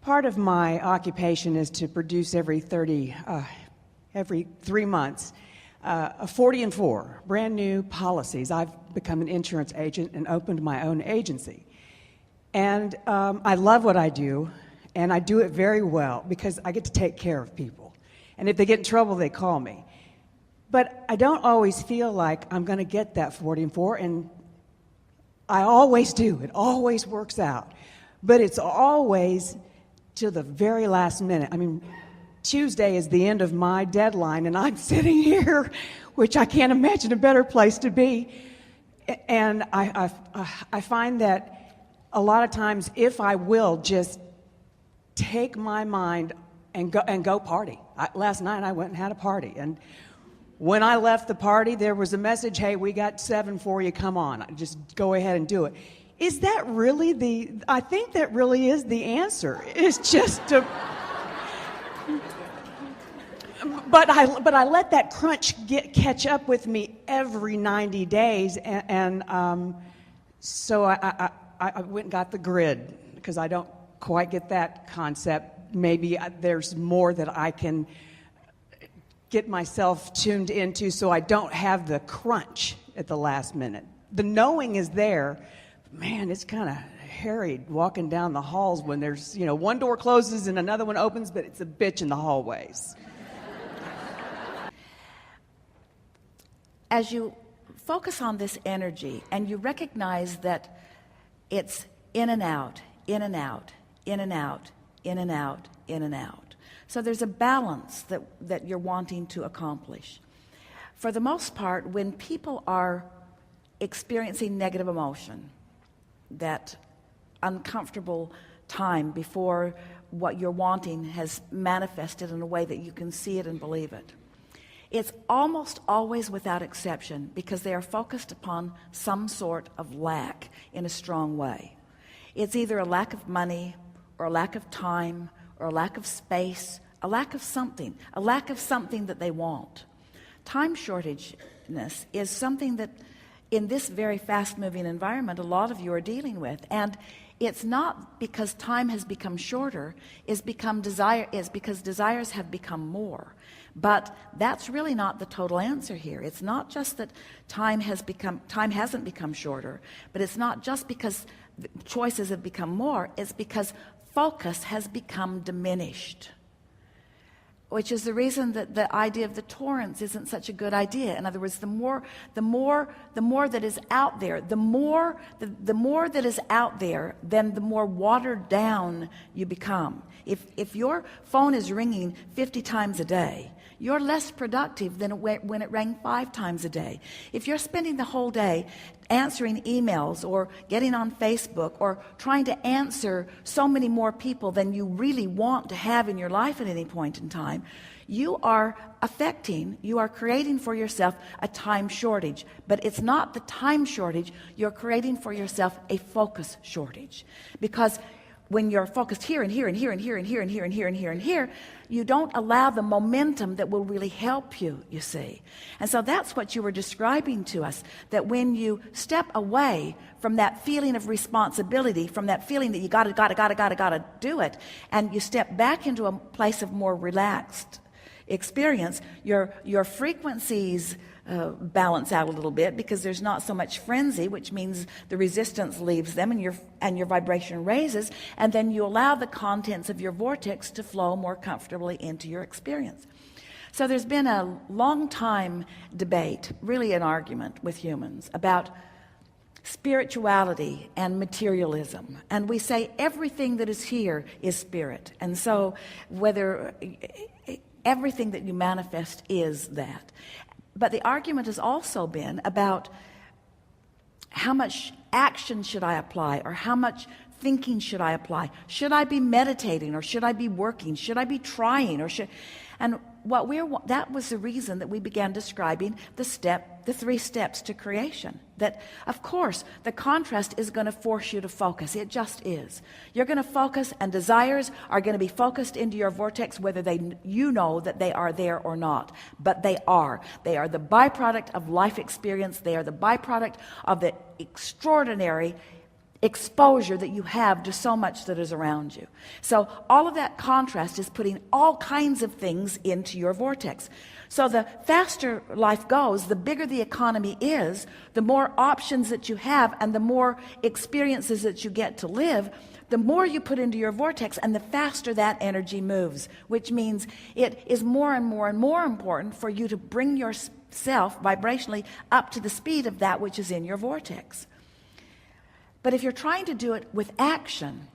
Part of my occupation is to produce every 3 months, 40 and 4 brand new policies. I've become an insurance agent and opened my own agency. And I love what I do, and I do it very well because I get to take care of people. And if they get in trouble, they call me. But I don't always feel like I'm going to get that 40 and 4, and I always do. It always works out. But it's always to the very last minute. I mean, Tuesday is the end of my deadline, and I'm sitting here, which I can't imagine a better place to be. And I find that a lot of times, if I will just take my mind and go party. Last night I went and had a party, and when I left the party, there was a message, "Hey, we got 7 for you, come on." Just go ahead and do it. Is that really I think that really is the answer. It's just to... But I let that crunch catch up with me every 90 days, and so I went and got the grid, because I don't quite get that concept. Maybe there's more that I can get myself tuned into so I don't have the crunch at the last minute. The knowing is there. Man, it's kind of harried walking down the halls when there's, one door closes and another one opens, but it's a bitch in the hallways. As you focus on this energy and you recognize that it's in and out, in and out, in and out, in and out, in and out. So there's a balance that you're wanting to accomplish. For the most part, when people are experiencing negative emotion, that uncomfortable time before what you're wanting has manifested in a way that you can see it and believe it, it's almost always without exception because they are focused upon some sort of lack in a strong way. It's either a lack of money or a lack of time or a lack of space, a lack of something that they want. Time shortageness is something that in this very fast-moving environment a lot of you are dealing with, and it's not because time has become shorter, it's because desires have become more. But that's really not the total answer here. It's not just that time hasn't become shorter, but it's not just because choices have become more, it's because focus has become diminished. Which is the reason that the idea of the torrents isn't such a good idea. In other words, the more that is out there, the more that is out there, then the more watered down you become. If your phone is ringing 50 times a day, you're less productive than when it rang 5 times a day. If you're spending the whole day answering emails or getting on Facebook or trying to answer so many more people than you really want to have in your life at any point in time, you are creating for yourself a time shortage. But it's not the time shortage, you're creating for yourself a focus shortage. Because when you're focused here and here and here and here and here and here and here and here and here, you don't allow the momentum that will really help you, you see. And so that's what you were describing to us, that when you step away from that feeling of responsibility, from that feeling that you gotta do it, and you step back into a place of more relaxed experience, your frequencies balance out a little bit because there's not so much frenzy, which means the resistance leaves them and your vibration raises, and then you allow the contents of your vortex to flow more comfortably into your experience. So there's been a long time debate, really an argument with humans about spirituality and materialism, and we say everything that is here is spirit, and so whether everything that you manifest is that. But the argument has also been about how much action should I apply, or how much thinking should I apply? Should I be meditating, or should I be working? Should I be trying, or should? And that was the reason that we began describing the 3 steps to creation. That, of course, the contrast is going to force you to focus. It just is. You're going to focus, and desires are going to be focused into your vortex, whether you know that they are there or not. But they are. They are the byproduct of life experience. They are the byproduct of the extraordinary exposure that you have to so much that is around you. So all of that contrast is putting all kinds of things into your vortex. So the faster life goes, the bigger the economy is, the more options that you have, and the more experiences that you get to live, the more you put into your vortex, and the faster that energy moves, which means it is more and more and more important for you to bring yourself vibrationally up to the speed of that which is in your vortex. But if you're trying to do it with action,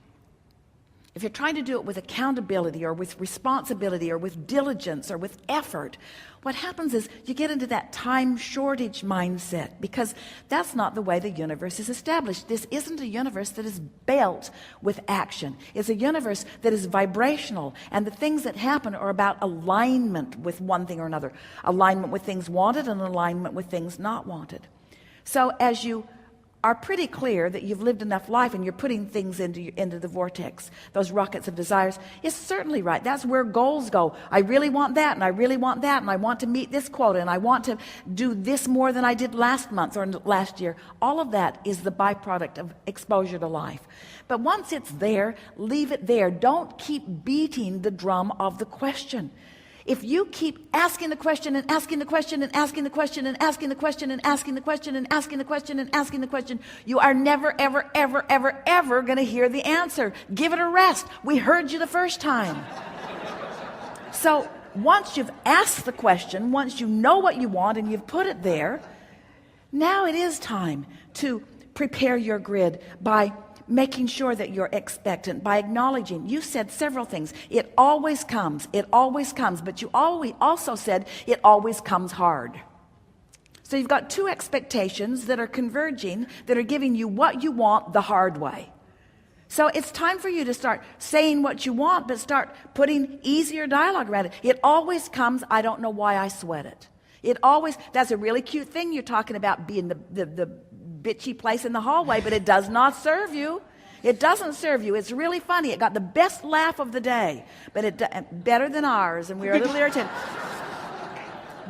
if you're trying to do it with accountability or with responsibility or with diligence or with effort, what happens is you get into that time shortage mindset, because that's not the way the universe is established. This isn't a universe that is built with action. It's a universe that is vibrational, and the things that happen are about alignment with one thing or another, alignment with things wanted and alignment with things not wanted. So as you are pretty clear that you've lived enough life and you're putting things into the vortex, those rockets of desires, is certainly right. That's where goals go. I really want that, and I really want that, and I want to meet this quota, and I want to do this more than I did last month or last year. All of that is the byproduct of exposure to life. But once it's there, leave it there. Don't keep beating the drum of the question. If you keep asking the question and asking the question and asking the question and asking the question and asking the question and asking the question and asking the question, you are never, ever, ever, ever, ever going to hear the answer. Give it a rest. We heard you the first time. So once you've asked the question, once you know what you want and you've put it there, now it is time to prepare your grid by making sure that you're expectant, by acknowledging. You said several things. It always comes, but you always also said it always comes hard. So you've got two expectations that are converging, that are giving you what you want the hard way. So it's time for you to start saying what you want, but start putting easier dialogue around it. It always comes, I don't know why I sweat it. It always, that's a really cute thing you're talking about, being the bitchy place in the hallway, but it does not serve you. It doesn't serve you. It's really funny. It got the best laugh of the day, but better than ours, and we were a little irritated.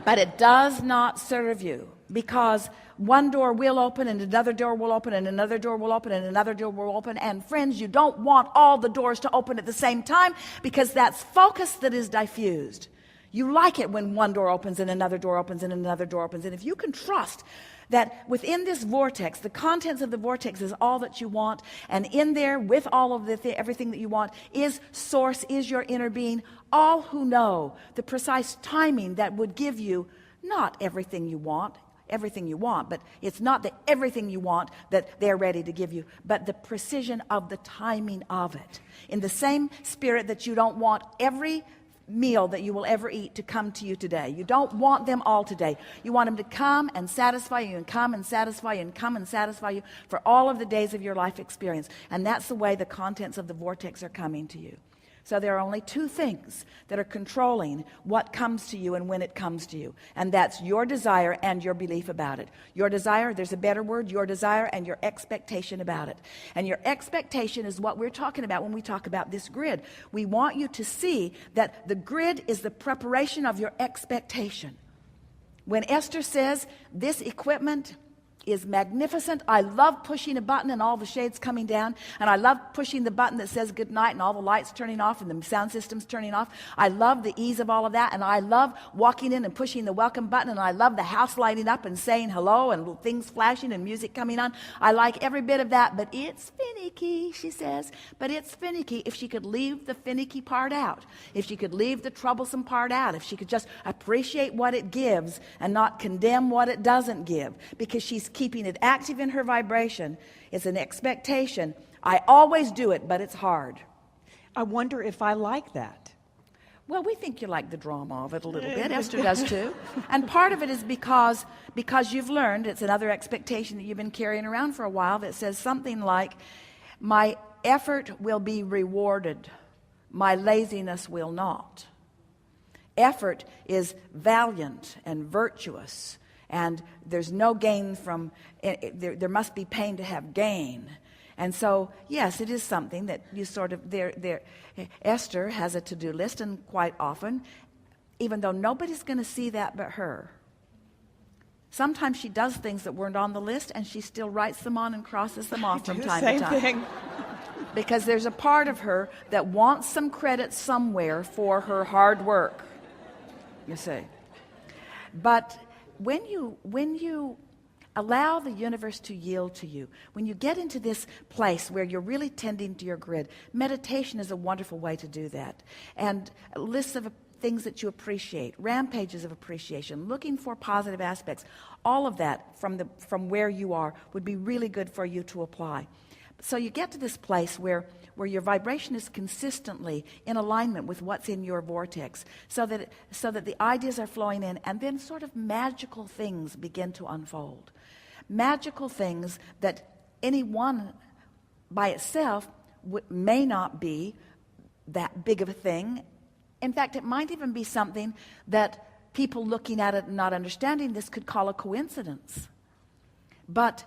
But it does not serve you, because one door will open and another door will open and another door will open and another door will open. And friends, you don't want all the doors to open at the same time, because that's focus that is diffused. You like it when one door opens and another door opens and another door opens. And if you can trust that within this vortex, the contents of the vortex is all that you want, and in there with all of everything that you want is source, is your inner being, all who know the precise timing that would give you not everything you want, but it's not the everything you want that they're ready to give you, but the precision of the timing of it. In the same spirit that you don't want every meal that you will ever eat to come to you today. You don't want them all today. You want them to come and satisfy you and come and satisfy you and come and satisfy you for all of the days of your life experience. And that's the way the contents of the vortex are coming to you. So there are only two things that are controlling what comes to you and when it comes to you. And that's your desire and your belief about it. Your desire, there's a better word, your desire and your expectation about it. And your expectation is what we're talking about when we talk about this grid. We want you to see that the grid is the preparation of your expectation. When Esther says, this equipment is magnificent. I love pushing a button and all the shades coming down, and I love pushing the button that says good night and all the lights turning off and the sound system's turning off. I love the ease of all of that, and I love walking in and pushing the welcome button, and I love the house lighting up and saying hello and things flashing and music coming on. I like every bit of that, but it's finicky, she says. But it's finicky if she could leave the finicky part out, if she could leave the troublesome part out, if she could just appreciate what it gives and not condemn what it doesn't give, because she's keeping it active in her vibration. It's an expectation. I always do it, but it's hard. I wonder if I like that. Well, we think you like the drama of it a little bit. Esther does too. And part of it is because you've learned, it's another expectation that you've been carrying around for a while, that says something like, my effort will be rewarded, my laziness will not. Effort is valiant and virtuous, and there's no gain from it. There must be pain to have gain. And so, yes, it is something that you sort of, Esther has a to-do list, and quite often, even though nobody's going to see that but her, Sometimes she does things that weren't on the list, and she still writes them on and crosses them off from time to Same time. thing. Because there's a part of her that wants some credit somewhere for her hard work, you see. But when you allow the universe to yield to you, when you get into this place where you're really tending to your grid, meditation is a wonderful way to do that. And lists of things that you appreciate, rampages of appreciation, looking for positive aspects, all of that from where you are would be really good for you to apply. So you get to this place where your vibration is consistently in alignment with what's in your vortex, so that the ideas are flowing in, and then sort of magical things begin to unfold. Magical things that any one by itself may not be that big of a thing. In fact, it might even be something that people looking at it and not understanding this could call a coincidence. But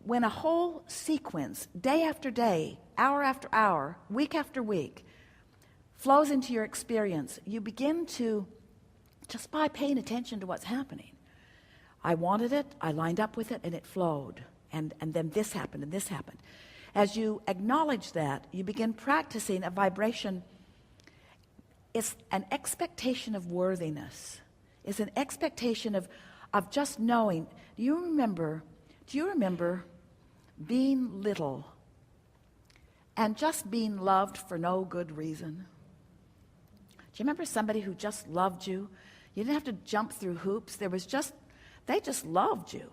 when a whole sequence, day after day, hour after hour, week after week, flows into your experience, you begin to, just by paying attention to what's happening. I wanted it, I lined up with it, and it flowed. And then this happened, and this happened. As you acknowledge that, you begin practicing a vibration. It's an expectation of worthiness. It's an expectation of just knowing. Do you remember being little and just being loved for no good reason? Do you remember somebody who just loved you? You didn't have to jump through hoops. They just loved you.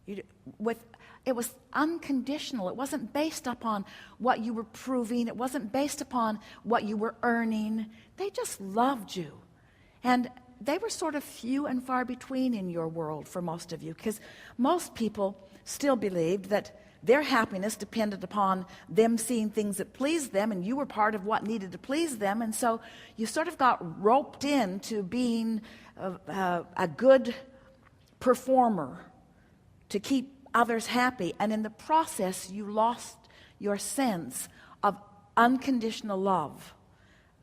It was unconditional. It wasn't based upon what you were proving. It wasn't based upon what you were earning. They just loved you. And they were sort of few and far between in your world for most of you, because most people still believed that their happiness depended upon them seeing things that pleased them, and you were part of what needed to please them. And so you sort of got roped into being a good performer to keep others happy, and in the process you lost your sense of unconditional love,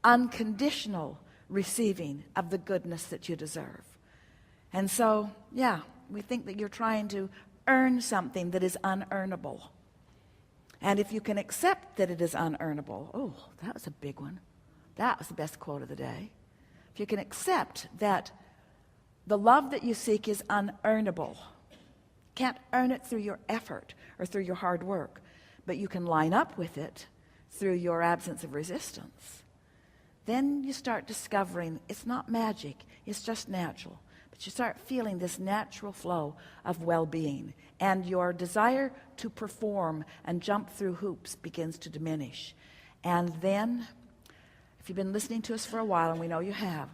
unconditional receiving of the goodness that you deserve. And so, yeah, we think that you're trying to earn something that is unearnable. And if you can accept that it is unearnable, oh, that was a big one. That was the best quote of the day. If you can accept that the love that you seek is unearnable, can't earn it through your effort or through your hard work, but you can line up with it through your absence of resistance, then you start discovering it's not magic, it's just natural. But you start feeling this natural flow of well-being, and your desire to perform and jump through hoops begins to diminish. And then, if you've been listening to us for a while, and we know you have,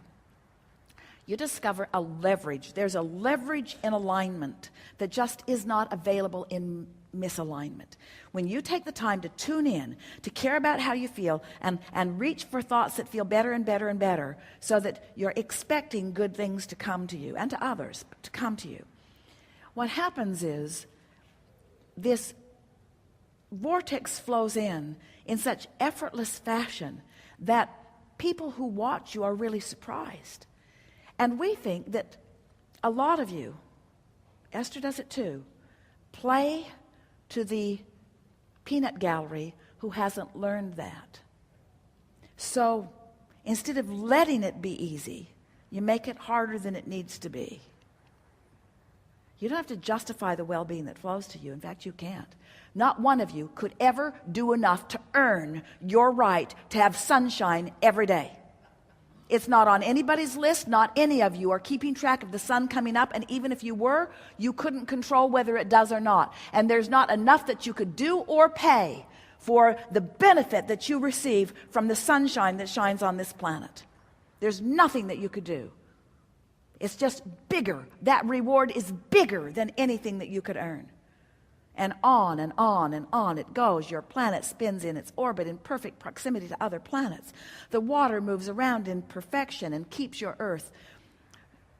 you discover a leverage. There's a leverage in alignment that just is not available in misalignment. When you take the time to tune in, to care about how you feel, and reach for thoughts that feel better and better and better, so that you're expecting good things to come to you and to others to come to you, what happens is this vortex flows in such effortless fashion that people who watch you are really surprised. And we think that a lot of you, Esther does it too, play to the peanut gallery who hasn't learned that. So instead of letting it be easy, you make it harder than it needs to be. You don't have to justify the well-being that flows to you. In fact, you can't. Not one of you could ever do enough to earn your right to have sunshine every day. It's not on anybody's list. Not any of you are keeping track of the sun coming up, and even if you were, you couldn't control whether it does or not. And there's not enough that you could do or pay for the benefit that you receive from the sunshine that shines on this planet. There's nothing that you could do. It's just bigger. That reward is bigger than anything that you could earn. And on and on and on it goes. Your planet spins in its orbit in perfect proximity to other planets. The water moves around in perfection and keeps your earth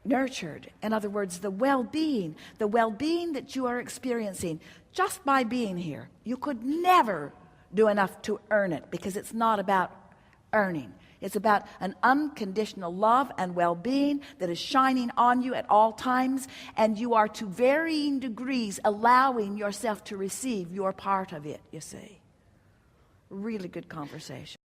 nurtured. In other words, the well-being that you are experiencing just by being here, you could never do enough to earn it, because it's not about earning. It's about an unconditional love and well-being that is shining on you at all times, and you are to varying degrees allowing yourself to receive your part of it, you see. Really good conversation.